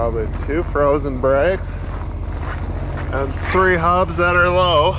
probably 2 frozen brakes and 3 hubs that are low.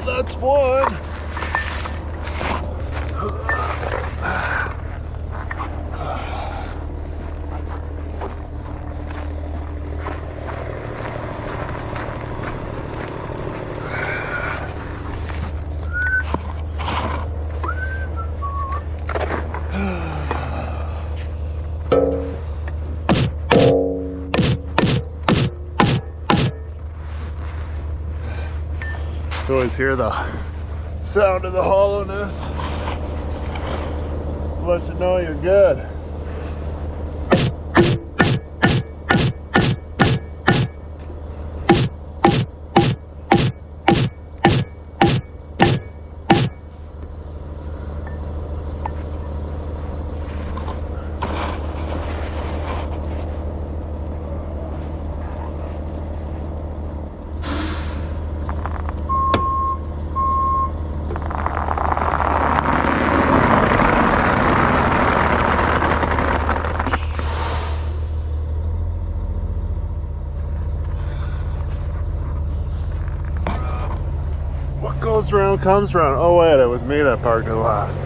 That's one. You always hear the sound of the hollowness. Let you know you're good. Goes around, comes around. Oh wait, it was me that parked it last.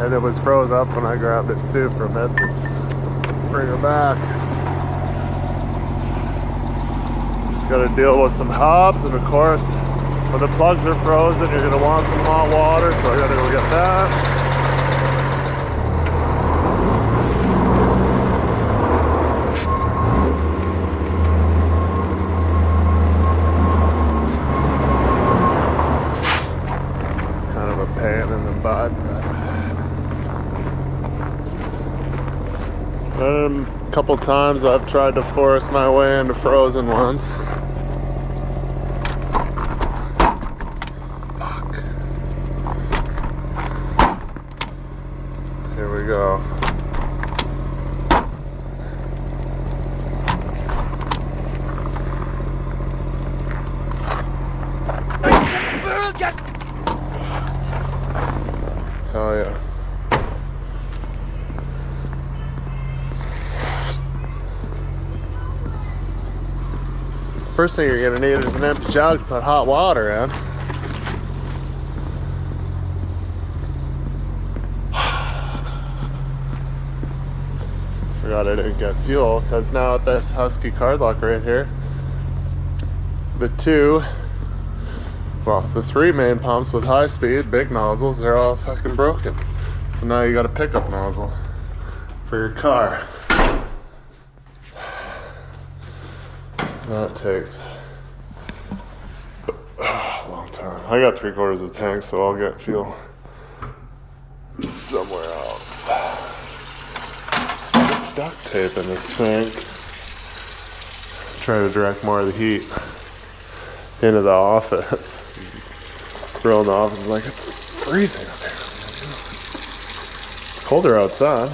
And it was froze up when I grabbed it too from Betsy. Bring her back. Just gotta deal with some hubs, and of course, when the plugs are frozen, you're gonna want some hot water, so I gotta go get that. A couple times I've tried to force my way into frozen ones. Fuck. Here we go. Tell ya. First thing you're gonna need is an empty jug to put hot water in. Forgot I didn't get fuel, because now at this Husky card lock right here, the 3 main pumps with high speed, big nozzles, they're all fucking broken. So now you got a pickup nozzle for your car. That takes a long time. I got 3/4 of a tank, so I'll get fuel somewhere else. Just put duct tape in the sink. Try to direct more of the heat into the office. Girl in the office is like, it's freezing up here. It's colder outside.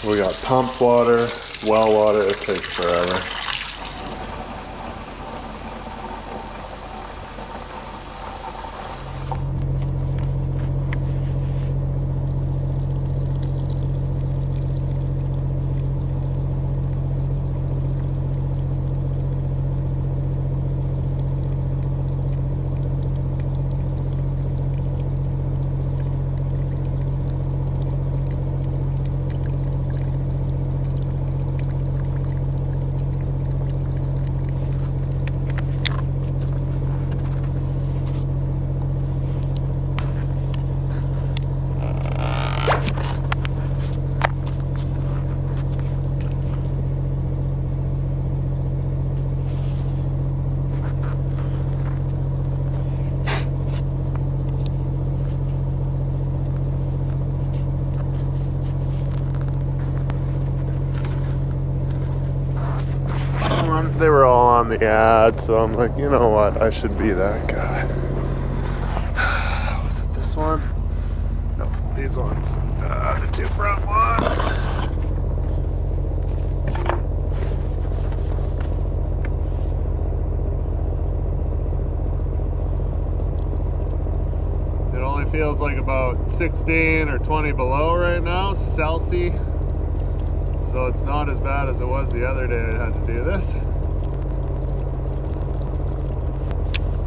We got pump water, well water, it takes forever. they were all on the ad, so I'm like, you know what, I should be that guy. Was it this one? No, these ones. The two front ones. It only feels like about 16 or 20 below right now, Celsius. So it's not as bad as it was the other day I had to do this.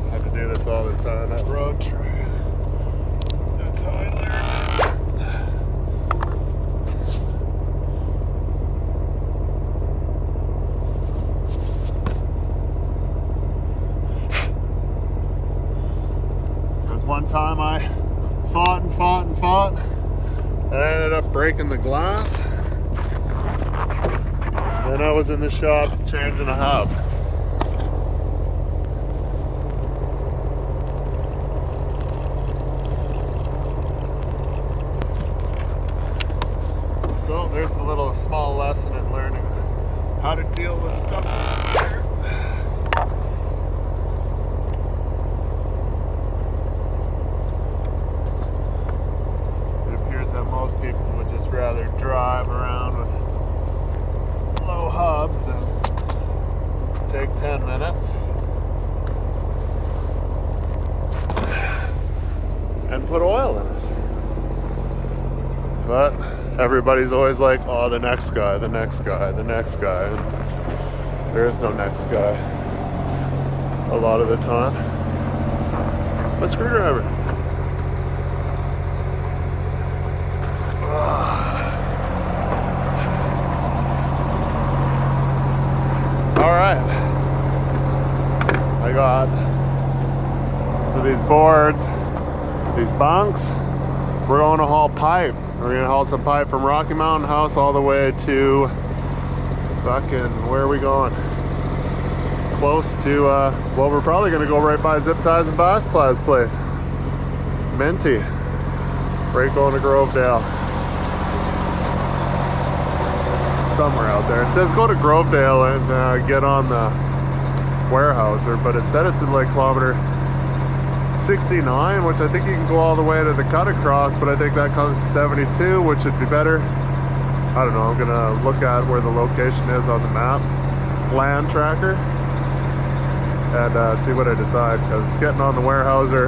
I have to do this all the time, that road trip. That's how I learned. There's one time I fought and fought and fought, and I ended up breaking the glass. Then I was in the shop changing a hub. So there's a little small lesson in learning how to deal with stuff in there. It appears that most people would just rather drive around with low hubs than take 10 minutes and put oil in it. But everybody's always like, oh, the next guy, the next guy, the next guy. And there is no next guy a lot of the time. A screwdriver. Alright, I got these boards, these bunks. We're going to haul pipe. We're going to haul some pipe from Rocky Mountain House all the way to fucking, where are we going? Close to, well, we're probably going to go right by Zip Ties and Bass Ply's place. Minty. Right going to Grovedale. Somewhere out there. It says go to Grovedale and get on the Warehouser, but it said it's in like kilometer 69, which I think you can go all the way to the cut across, but I think that comes to 72, which would be better. I don't know, I'm gonna look at where the location is on the map, land tracker, and see what I decide, because getting on the Warehouser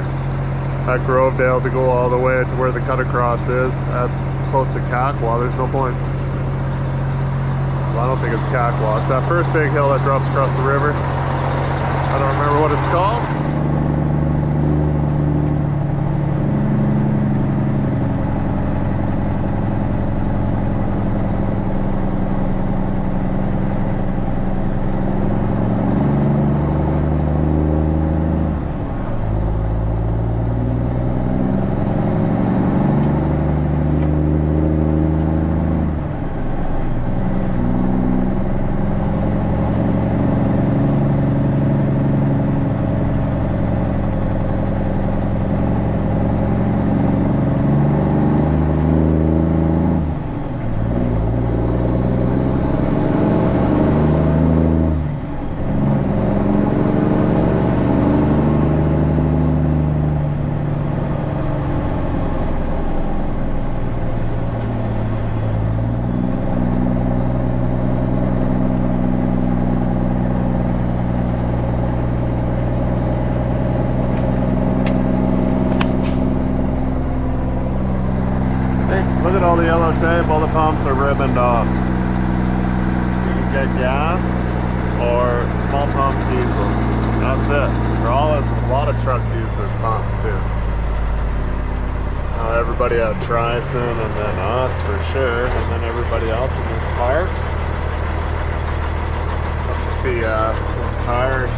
at Grovedale to go all the way to where the cut across is at close to Kakwa, there's no point. Well, I don't think it's Kakwa. It's that first big hill that drops across the river. I don't remember what it's called. Look at all the yellow tape, all the pumps are ribboned off. You can get gas or small pump diesel. That's it. A lot of trucks use those pumps too. Everybody at Trison and then us for sure, and then everybody else in this park. Some BS, I'm tired.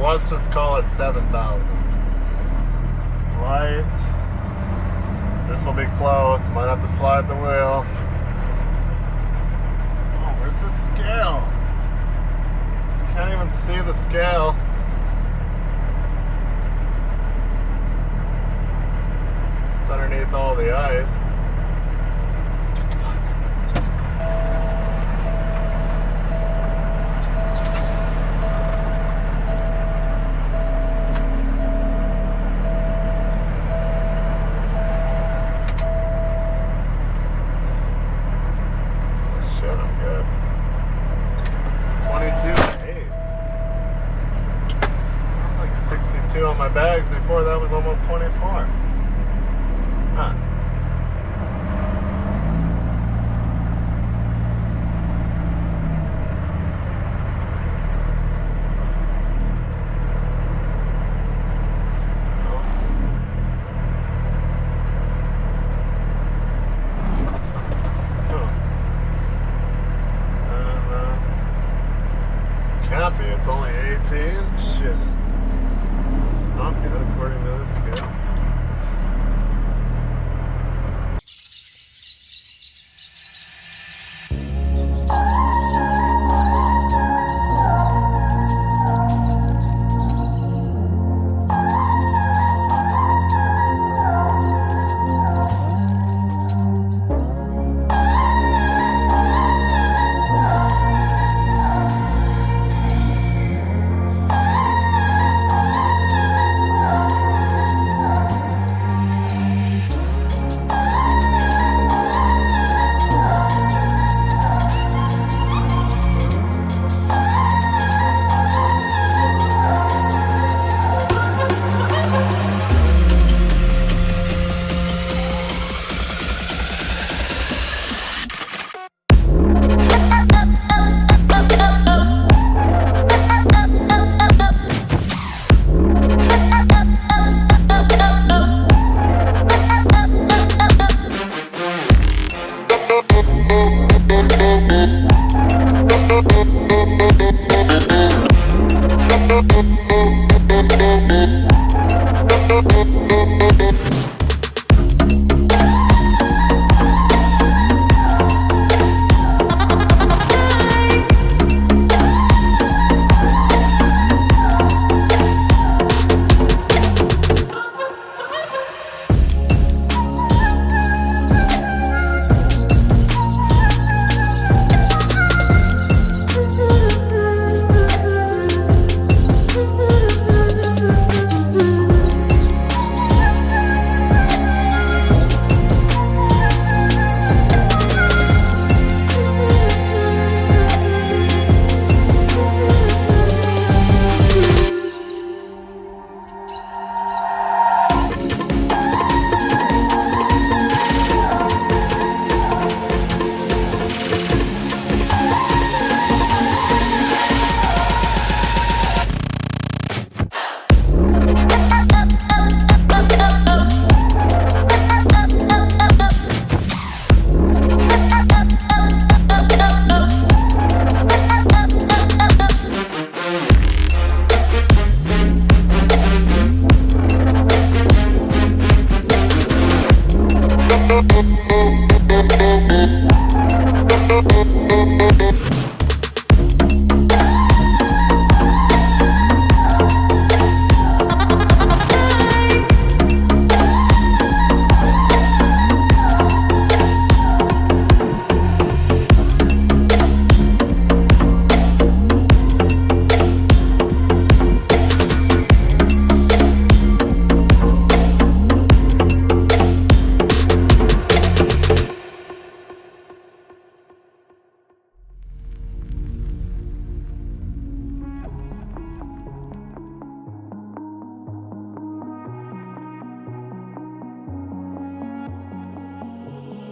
let's just call it 7,000. Light. This will be close. Might have to slide the wheel. Oh, where's the scale? You can't even see the scale. It's underneath all the ice. On my bags before that was almost 24. Huh. Can't be, it's only 18. Shit. Not good according to this scale.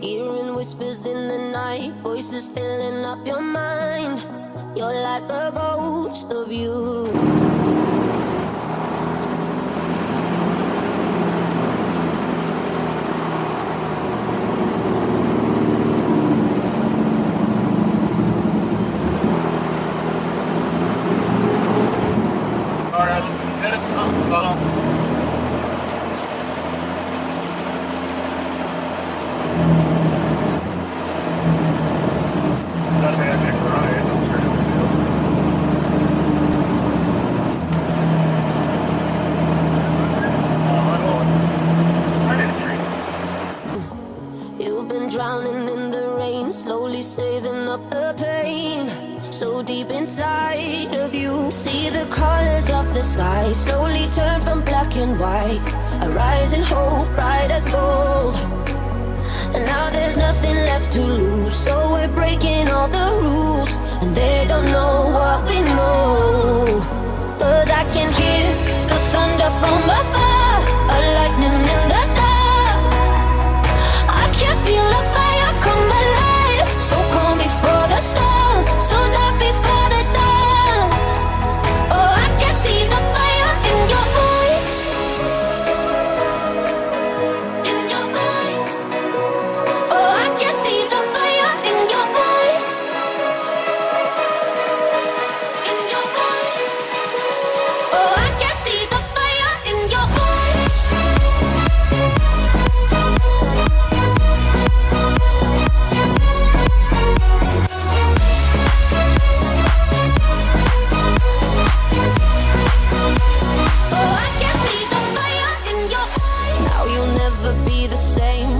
Hearing whispers in the night, voices filling up your mind. You're like a ghost of you. Sorry, off. That's Nick Ryan, I'm sure you'll see him. You've been drowning in the rain, slowly saving up the pain. So deep inside of you, see the colors of the sky slowly turn from black and white. A rising hope, bright as gold. And now there's nothing left to lose, so we're breaking all the rules. And they don't know what we know. Cause I can hear the thunder from afar, a lightning in the dark. I can feel the fire come alive, so calm before the storm, so dark before the dawn. Oh, I can see the fire in your eyes, in your eyes. Oh, I can see the fire in your eyes, in your eyes. Oh, I can see the fire in your eyes.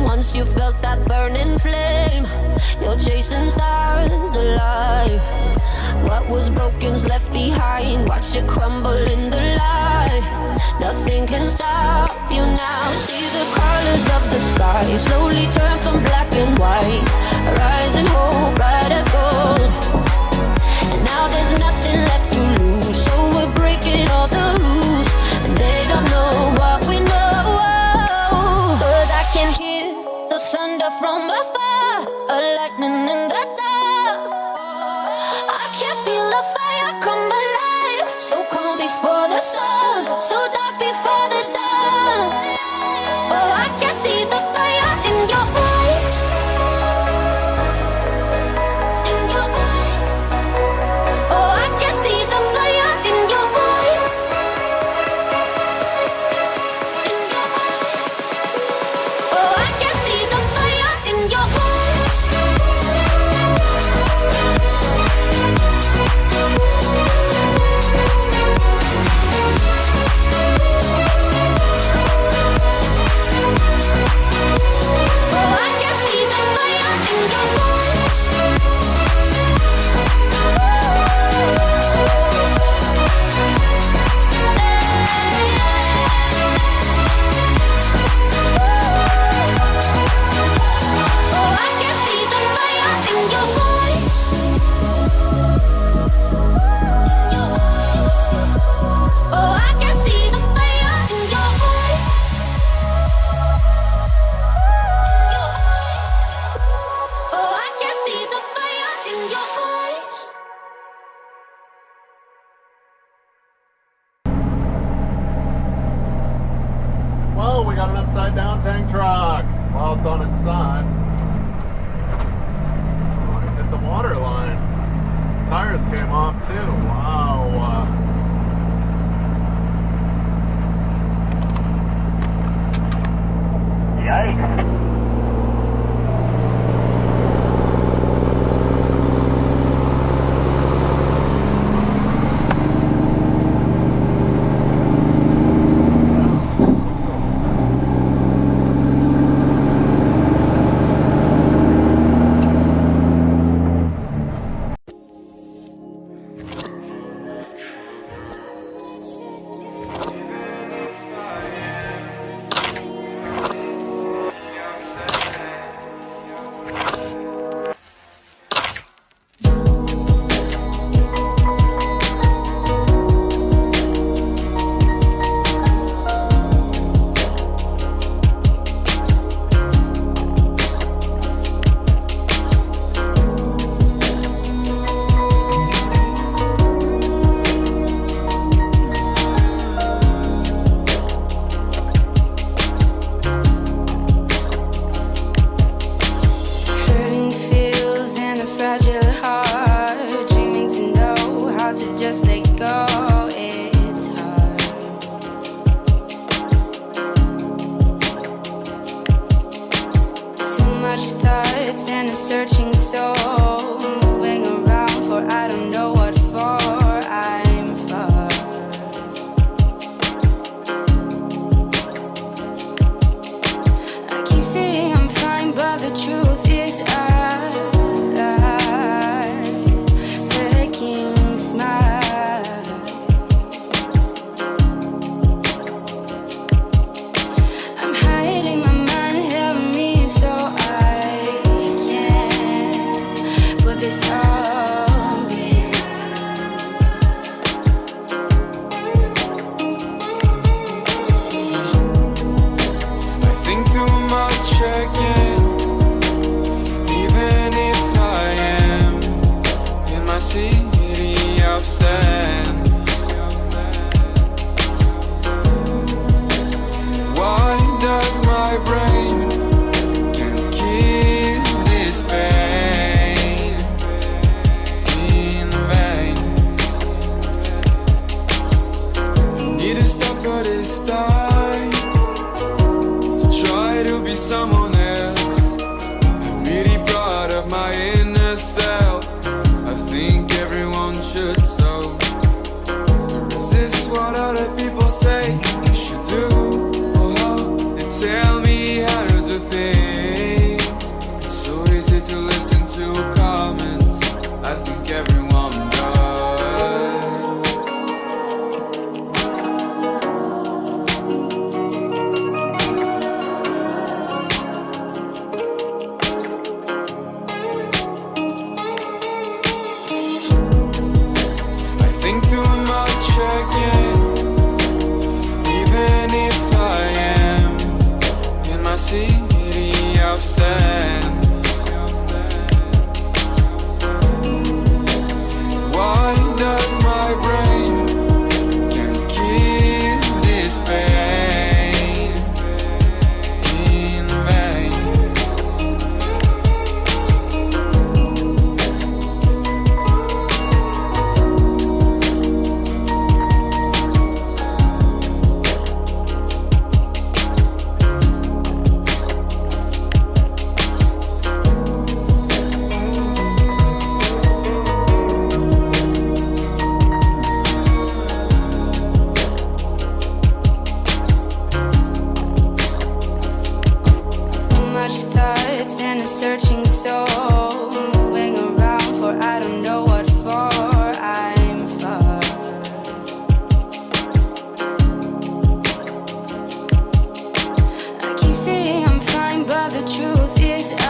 Once you felt that burning flame, you're chasing stars alive. What was broken's left behind, watch it crumble in the light. Nothing can stop you now. See the colors of the sky slowly turn from black and white. A rising hope, bright as gold. And now there's nothing left to lose, so we're breaking all the rules. And they don't know what we know. Cause I can hear the thunder from afar, a lightning in the dark. I can feel the fire come alive, so calm before the sun, so dark before the dawn. Oh, I can see the fire in your eyes, in your eyes. Oh, I can see the fire in your eyes, in your eyes. Oh, I can see the fire in your eyes. Oh, I can see the fire in your eyes. Oh, I can see the fire in your eyes. In your eyes. Oh, I can see the fire in your eyes. In your eyes. Oh, I can see the fire in your eyes. Well, we got an upside down tank truck while it's on its side. Oh, it hit the water line. Tires came off too. Wow. Yikes. to just let go, it's hard. for this time to try to be someone else. I'm really proud of my inner self. I think everyone should so. Resist what other people say I should do. Oh, they tell me how to do things. It's so easy to listen to comments. I think everyone does. I think too much again, even if I am in my city of sand. Why does my brain can't kill this pain in vain? Too much thoughts and a searching soul, moving around for I don't know what for. I'm far. I keep saying I'm fine, but the truth is I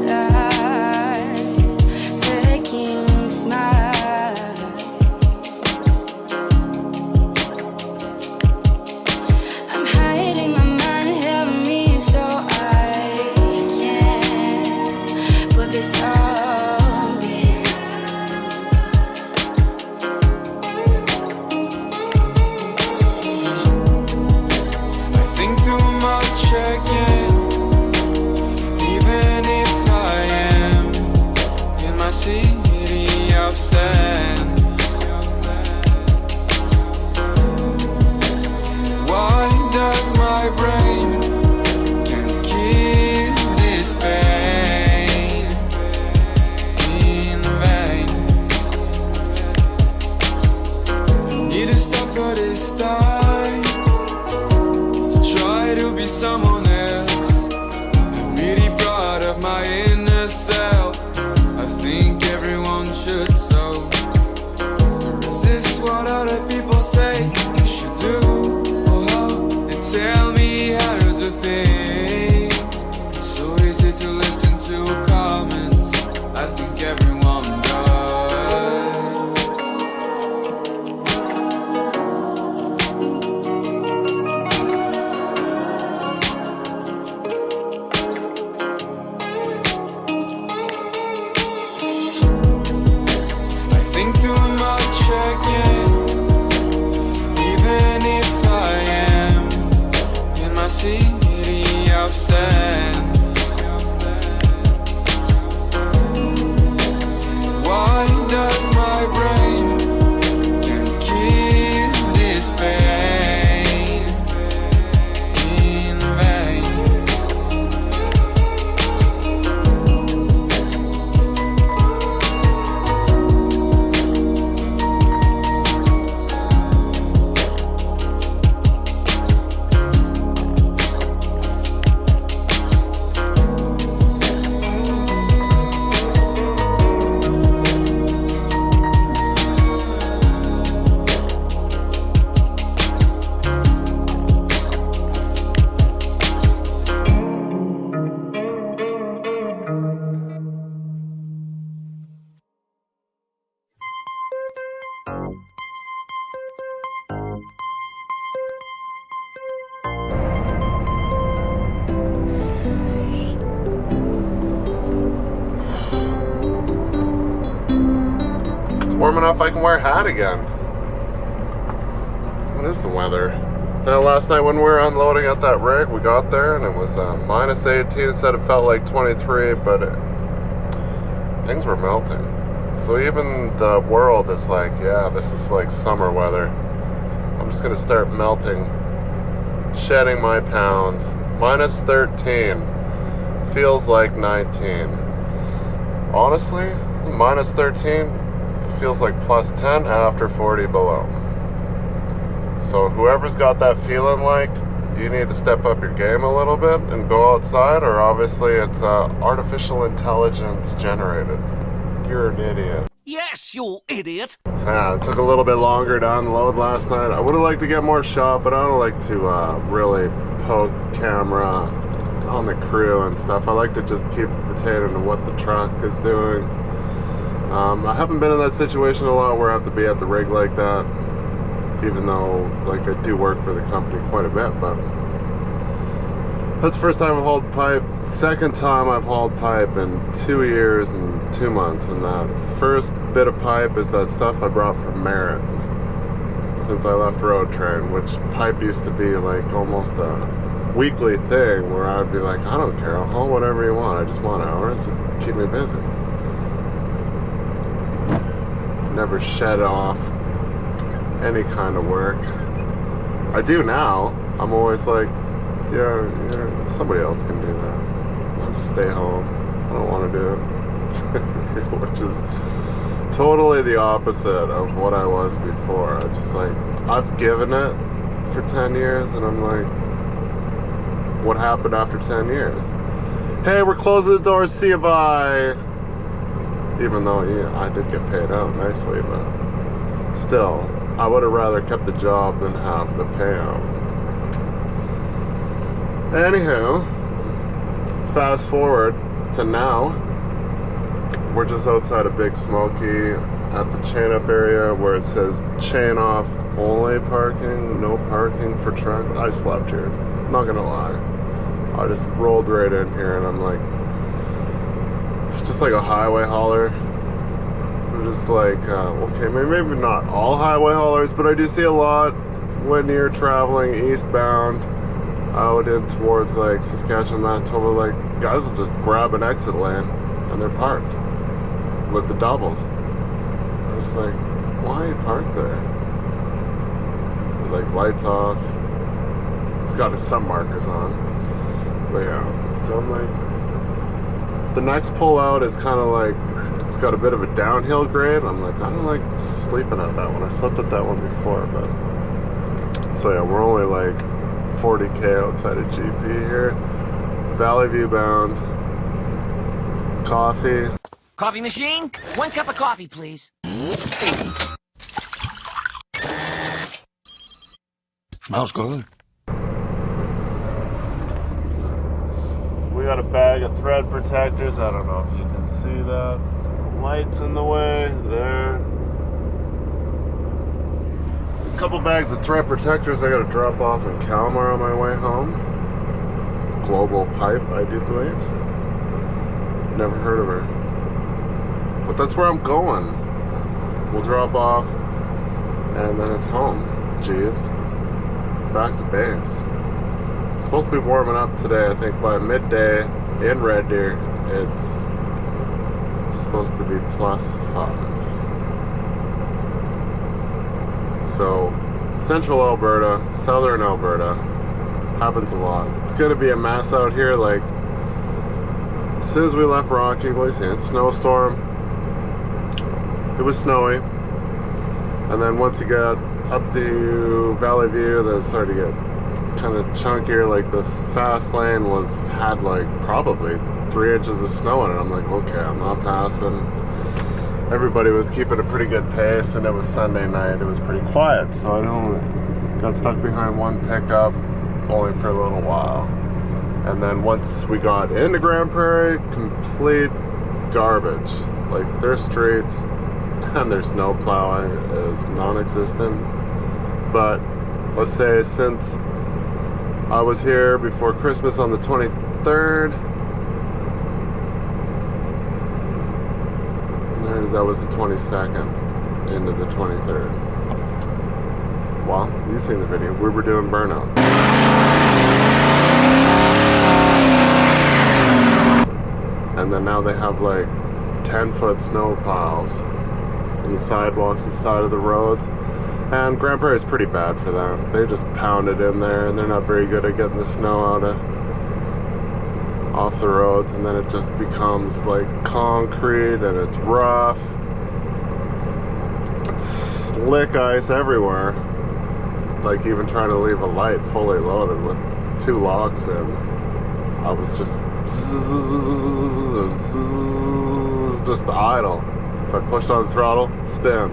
lie, faking smile. I'm hiding my mind, help me so I can put this all behind. I think too much again, even if I am in my city of sand. Why does my brain can't kill this pain in vain? I need to stop for this time to try to be someone else. I'm really proud of my inner self. I think everyone should so. Resist what other people say I should do. Oh, they tell me how to do things. It's so easy to listen to comments. I think everyone does. I think too much again, even if I am in my city of sand. Why does my brain can't kill this pain in vain? Warm enough I can wear a hat again. What is the weather? Now last night when we were unloading at that rig, we got there and it was minus 18. It said it felt like 23, but things were melting. So even the world is like, yeah, this is like summer weather. I'm just gonna start melting, shedding my pounds. Minus 13 feels like 19. Honestly, minus 13 feels like plus 10 after 40 below. So whoever's got that feeling, like, you need to step up your game a little bit and go outside, or obviously it's artificial intelligence generated. You're an idiot. Yes, you idiot. So yeah, it took a little bit longer to unload last night. I would have liked to get more shot, but I don't like to really poke camera on the crew and stuff. I like to just keep pertaining to what the truck is doing. I haven't been in that situation a lot where I have to be at the rig like that, even though, like, I do work for the company quite a bit, but that's the first time I've hauled pipe. Second time I've hauled pipe in 2 years and 2 months, and that first bit of pipe is that stuff I brought from Merritt since I left Road Train, which pipe used to be like almost a weekly thing where I'd be like, I don't care, I'll haul whatever you want, I just want hours, just keep me busy. Never shed off any kind of work. I do now. I'm always like, yeah, somebody else can do that. I'll just stay home. I don't want to do it. Which is totally the opposite of what I was before. I just like, I've given it for 10 years and I'm like, what happened after 10 years? Hey, we're closing the doors, see you, bye. Even though, yeah, I did get paid out nicely, but still, I would have rather kept the job than have the payout. Anywho, fast forward to now. We're just outside of Big Smoky at the chain up area where it says chain off only parking, no parking for trucks. I slept here, not gonna lie. I just rolled right in here and I'm like, it's just like a highway hauler. We're just like, okay, maybe not all highway haulers, but I do see a lot when you're traveling eastbound out in towards like Saskatchewan, Manitoba. Like, guys will just grab an exit lane and they're parked with the doubles. I was like, why are you parked there? Like, lights off. It's got some markers on. But yeah, so I'm like, the next pull out is kind of like, it's got a bit of a downhill grade. I'm like, I don't like sleeping at that one. I slept at that one before, but so yeah, we're only like 40K outside of GP here. Valley View bound. Coffee. Coffee machine? 1 cup of coffee, please. Smells good. We got a bag of thread protectors. I don't know if you can see that. The light's in the way there. A couple bags of thread protectors I gotta drop off in Kalmar on my way home. Global Pipe, I do believe. Never heard of her. But that's where I'm going. We'll drop off and then it's home. Jeeves. Back to base. It's supposed to be warming up today. I think by midday in Red Deer, it's supposed to be +5. So, central Alberta, southern Alberta, happens a lot. It's gonna be a mess out here. Like, as soon as we left Rocky, what is it? Snowstorm. It was snowy, and then once you got up to Valley View, then it started to get kind of chunkier. Like, the fast lane had like probably 3 inches of snow in it. I'm like, okay, I'm not passing. Everybody was keeping a pretty good pace, and it was Sunday night. It was pretty quiet, so I got stuck behind one pickup only for a little while. And then once we got into Grand Prairie, complete garbage. Like, their streets and their snow plowing is non-existent. But let's say since I was here before Christmas on the 23rd, that was the 22nd into the 23rd. Well, you've seen the video. We were doing burnouts. And then now they have like 10-foot snow piles in the sidewalks, the side of the roads. And Grand Prairie's pretty bad for that. They just pound it in there, and they're not very good at getting the snow off the roads, and then it just becomes like concrete, and it's rough. Slick ice everywhere. Like even trying to leave a light fully loaded with 2 locks in, I was just idle. If I pushed on the throttle, spin.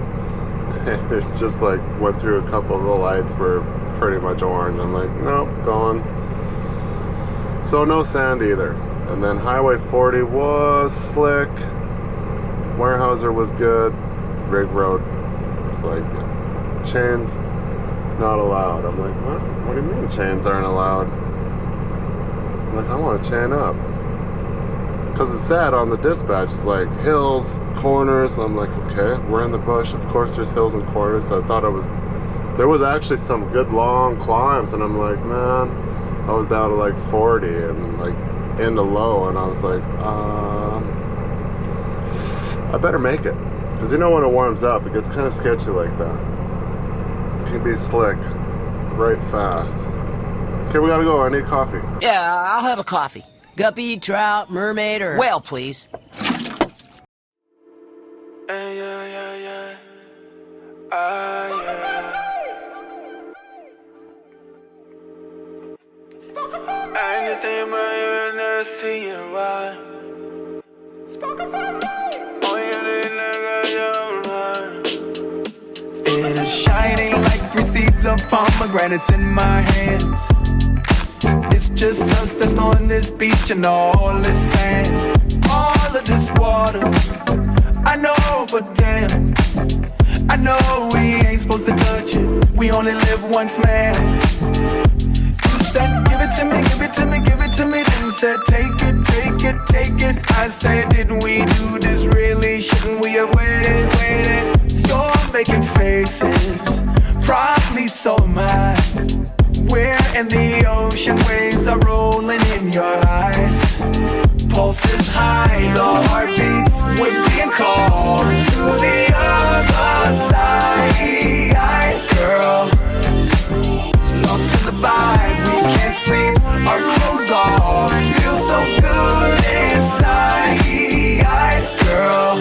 And it just like went through a couple of the lights were pretty much orange. I'm like, nope, going. So no sand either. And then Highway 40 was slick. Weyerhaeuser was good. Rig Road was like, chains not allowed. I'm like, what? What do you mean chains aren't allowed? I'm like, I want to chain up. Because it said on the dispatch, it's like hills, corners. I'm like, okay, we're in the bush. Of course there's hills and corners. So I thought there was actually some good long climbs. And I'm like, man, I was down to like 40 and like into low. And I was like, I better make it. Because you know when it warms up, it gets kind of sketchy like that. It can be slick, right fast. Okay, we gotta go. I need coffee. Yeah, I'll have a coffee. Guppy, trout, mermaid, or... Well, please. It is shining like 3 seeds of pomegranates in my hands. It's just us that's on this beach and all this sand, all of this water. I know, but damn, I know we ain't supposed to touch it. We only live once, man. You said, give it to me, give it to me, give it to me. Then said, take it, take it, take it. I said, didn't we do this really? Shouldn't we have waited, waited? You're making faces, probably so am I. We're in the ocean, waves are rolling in your eyes. Pulses high, the heartbeats, we're being called to the other side. Girl, lost in the vibe, we can't sleep, our clothes off, feel so good inside. Girl,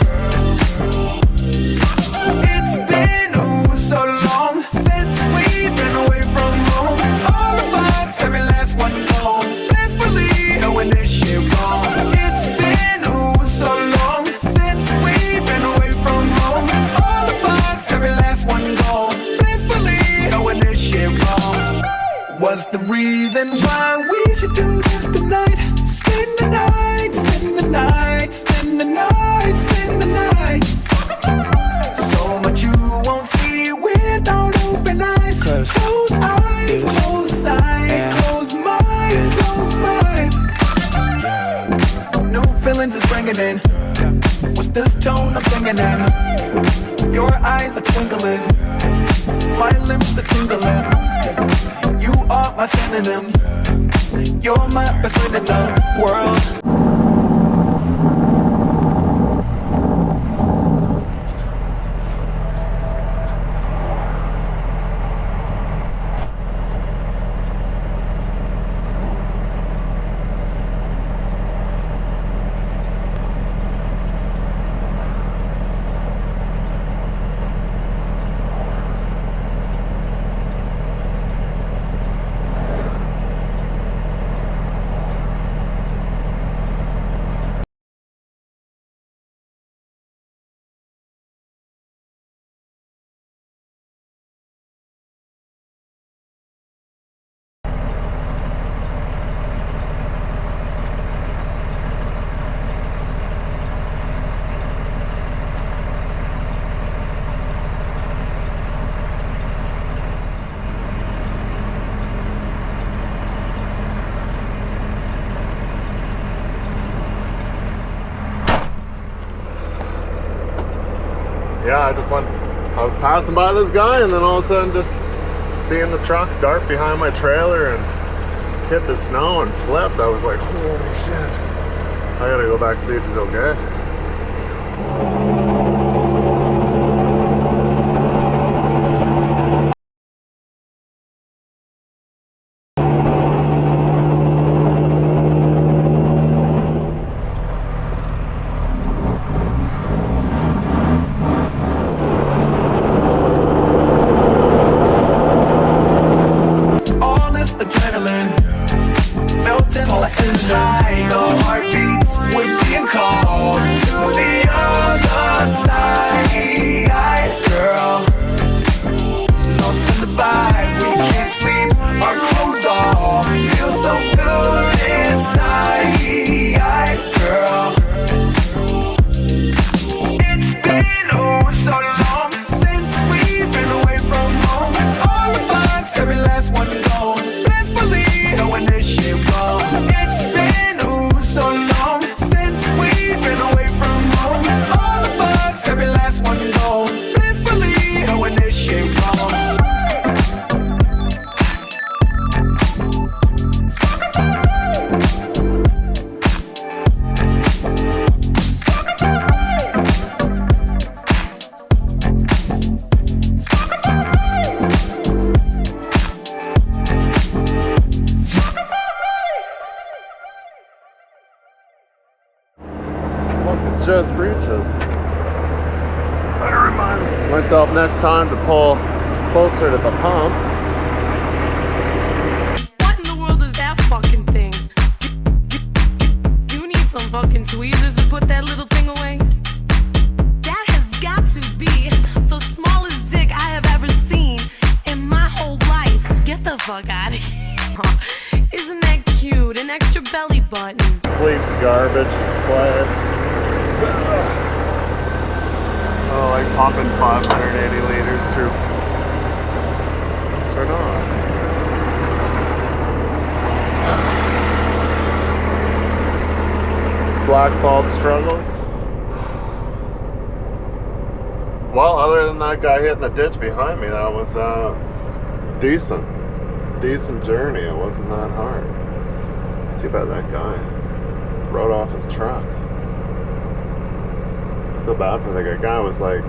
it's been so long since we've been away from home. All the vibes, every last one gone. Best believe when this shit wrong. It's been so long since we've been away from home. All the vibes, every last one gone. Best believe when this shit wrong. What's the reason why we should do this tonight? Spend the night, spend the night, spend the night, spend the night. So much you won't see without open eyes. Closed eyes, closed sight, closed mind, closed mind. New feelings is bringing in. What's this tone I'm singing in? Your eyes are twinkling, my limbs are tingling. You are my synonym. You're my best friend in the world. Yeah, I was passing by this guy, and then all of a sudden just seeing the truck dart behind my trailer and hit the snow and flipped. I was like, holy shit. I gotta go back and see if he's okay. ditches. Better remind myself next time to pull closer to the pump. What in the world is that fucking thing? You need some fucking tweezers to put that little thing away? That has got to be the smallest dick I have ever seen in my whole life. Get the fuck out of here. Isn't that cute? An extra belly button. Complete garbage this place. Oh, like popping 580 liters through. Turn on. Black fault struggles. Well, other than that guy hitting the ditch behind me, that was decent journey. It wasn't that hard. It's too bad that guy rode off his truck. I feel bad for the guy was like,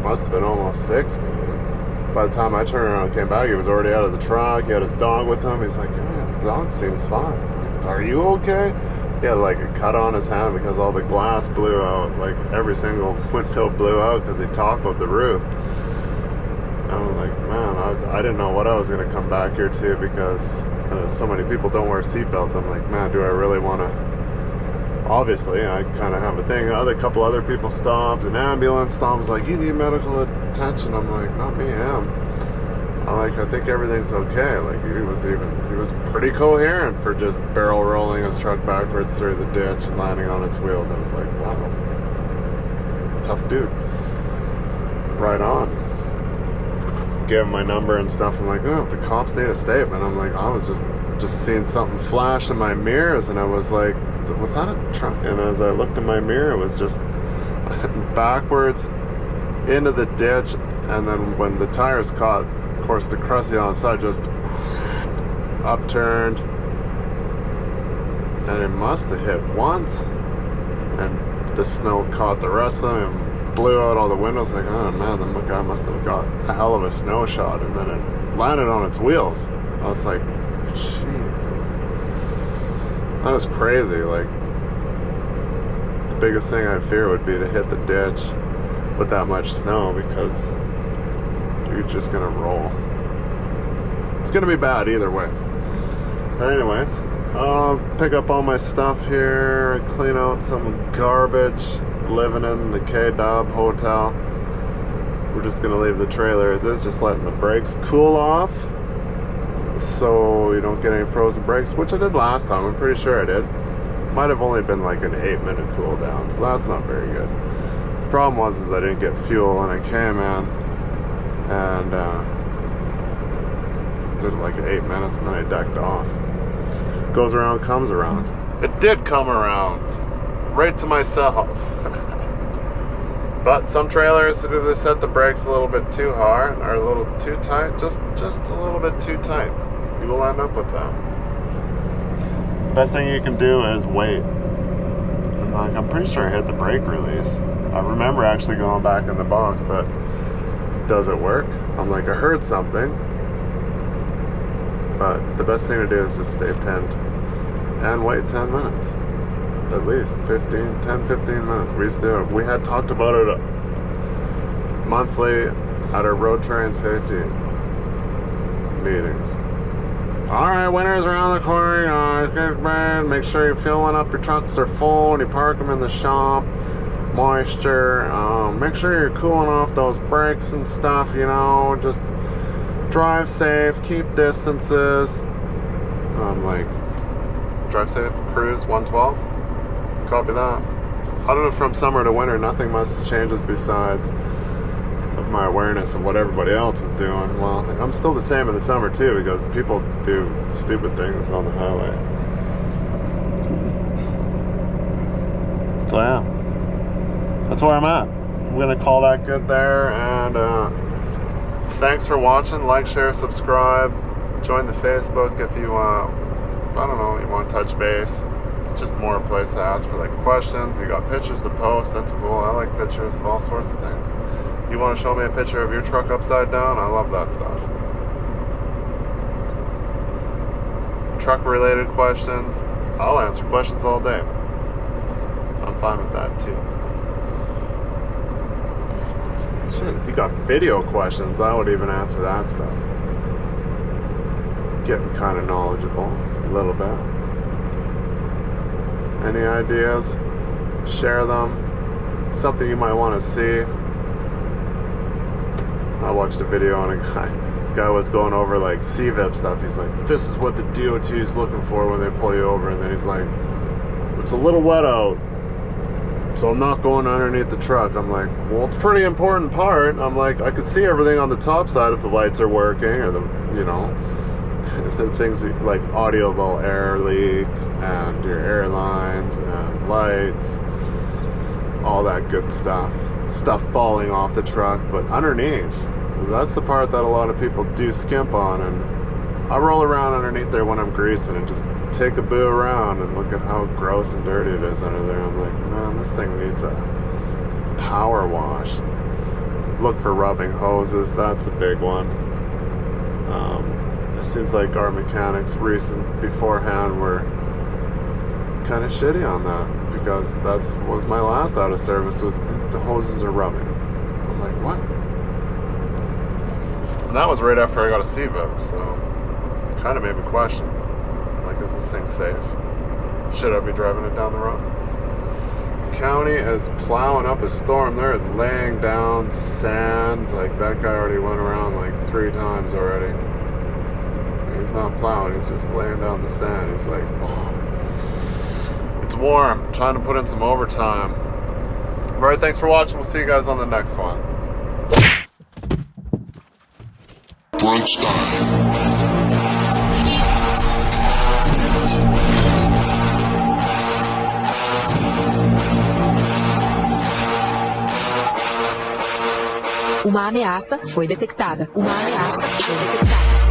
must have been almost 60. And by the time I turned around and came back, he was already out of the truck. He had his dog with him. He's like, yeah, the dog seems fine. I'm like, are you okay? He had like a cut on his hand because all the glass blew out. Like every single window blew out because he toppled the roof. I was like, man, I didn't know what I was going to come back here to because so many people don't wear seatbelts. I'm like, man, do I really want to? Obviously, I kind of have a thing. A couple other people stopped. An ambulance stopped. Was like, you need medical attention. I'm like, not me, him. I'm like, I think everything's okay. Like he was pretty coherent for just barrel rolling his truck backwards through the ditch and landing on its wheels. I was like, wow, tough dude. Right on. Gave him my number and stuff. I'm like, oh, if the cops need a statement. I'm like, I was just seeing something flash in my mirrors, and I was like, was that a truck? And as I looked in my mirror, it was just backwards into the ditch, and then when the tires caught, of course, the crusty on the side just upturned, and it must have hit once, and the snow caught the rest of them and blew out all the windows. Like, oh man, the guy must have got a hell of a snow shot, and then it landed on its wheels. I was like, Jesus, that was crazy. Like, the biggest thing I fear would be to hit the ditch with that much snow because you're just gonna roll. It's gonna be bad either way. But anyways, I'll pick up all my stuff here, clean out some garbage. Living in the K-Dub hotel. We're just gonna leave the trailer as is, just letting the brakes cool off so you don't get any frozen brakes, which I did last time. I'm pretty sure I did. Might have only been like an 8-minute cool down, so that's not very good. The problem was I didn't get fuel, and I came in and did like 8 minutes, and then I decked off. Goes around, comes around. It did come around. Right to myself. But some trailers, they set the brakes a little bit too hard or a little too tight, just a little bit too tight. You will end up with that. Best thing you can do is wait. I'm pretty sure I hit the brake release. I remember actually going back in the box, but does it work? I'm like, I heard something. But the best thing to do is just stay pinned and wait 10 minutes. At least 10, 15 minutes. We had talked about it monthly at our road train safety meetings. Alright, winter's around the corner, make sure you're filling up your trucks are full and you park them in the shop. Moisture, make sure you're cooling off those brakes and stuff, you know, just drive safe, keep distances. I'm like, drive safe, cruise 112. Copy that. I don't know, from summer to winter, nothing much changes besides of my awareness of what everybody else is doing. Well, I'm still the same in the summer too, because people do stupid things on the highway. So yeah, that's where I'm at. I'm gonna call that good there, and thanks for watching. Like, share, subscribe, join the Facebook if you I don't know, you want to touch base. It's just more a place to ask for like questions. You got pictures to post, that's cool. I like pictures of all sorts of things. You want to show me a picture of your truck upside down? I love that stuff. Truck related questions, I'll answer questions all day. I'm fine with that too. Shit, if you got video questions, I would even answer that stuff. Getting kind of knowledgeable, a little bit. Any ideas? Share them. Something you might want to see. I watched a video on a guy was going over like CVIP stuff. He's like, this is what the DOT is looking for when they pull you over. And then he's like, it's a little wet out, so I'm not going underneath the truck. I'm like, well, it's a pretty important part. I'm like, I could see everything on the top side if the lights are working, or the, you know, the things like audible air leaks and your airlines and lights, all that good stuff falling off the truck. But underneath, that's the part that a lot of people do skimp on. And I roll around underneath there when I'm greasing and just take a boo around and look at how gross and dirty it is under there. I'm like, man, this thing needs a power wash. Look for rubbing hoses. That's a big one. It seems like our mechanics beforehand were kind of shitty on that, because that was my last out of service, was the hoses are rubbing. I'm like, what? And that was right after I got a CVIP, so it kind of made me question, like, is this thing safe? Should I be driving it down the road? County is plowing up a storm. They're laying down sand. Like, that guy already went around like 3 times already. He's not plowing, he's just laying down the sand. He's like, oh, it's warm. I'm trying to put in some overtime. Alright, thanks for watching. We'll see you guys on the next one. Brunch time. Uma ameaça foi detectada. Uma ameaça foi detectada.